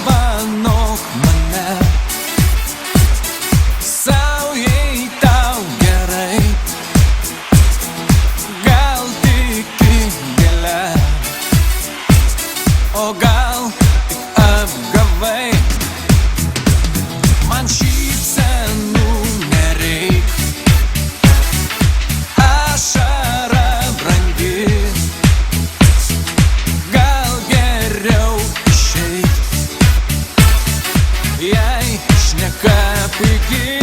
Padovanok mane, sau jei tau gerai, gal tiki gėle, o gal tik apgavai. Man šypsenų nereik, ašara brangi, gal geriau išeit, jei šneka pigi.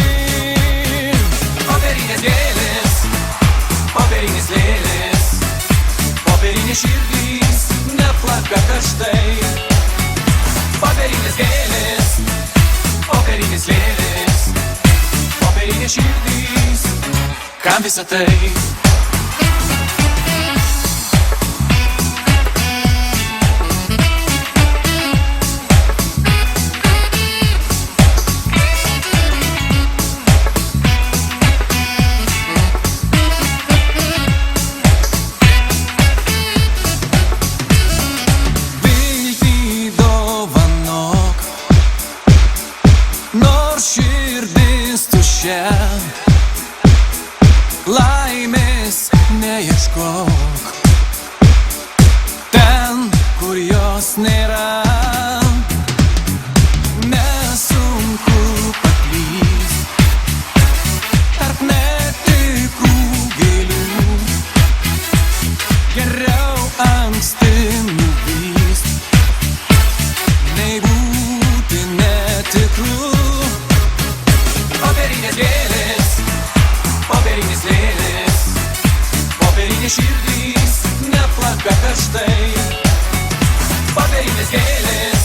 Popierinės gėlės, popierinės lėlės, popierinės širdys neplaka karštai. Popierinės gėlės, popierinės lėlės, popierinės širdys, kam visa tai? Nors širdis tuščia, laimės neieškok ten, kur jos nėra. Nesunku paklyst tarp netikrų gėlių, geriau anksti nuvyst, nei būti netikru. Popierinės gėlės, popierinės lėlės, popierinės širdys neplaka karštai. Popierinės gėlės,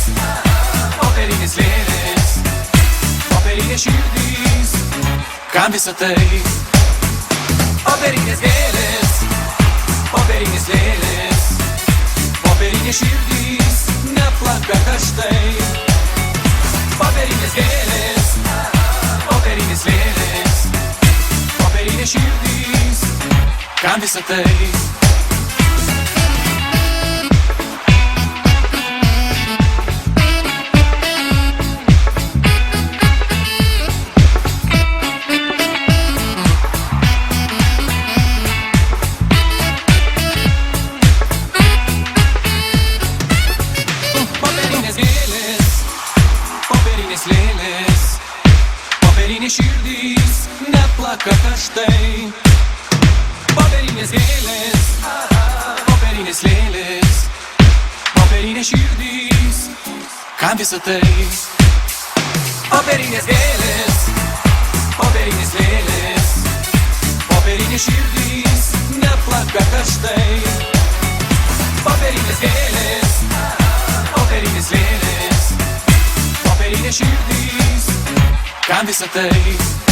popierinės lėlės, popierinės širdys, kam visa tai? Popierinės gėlės, popierinės lėlės, popierinės širdys neplaka karštai. Popierinės gėlės, popierinės lėlės, popierinės širdys, kam visa tai? Popierinės gėlės, popierinės lėlės, popierinės širdys neplaka karštai. Popierinės gėlės, popierinės lėlės, popierinės širdys, kam visa tai? Popierinės gėlės, popierinės lėlės, popierinės širdys neplaka karštai. Popierinės gėlės, popierinės lėlės, popierinės širdys, kam visa tai?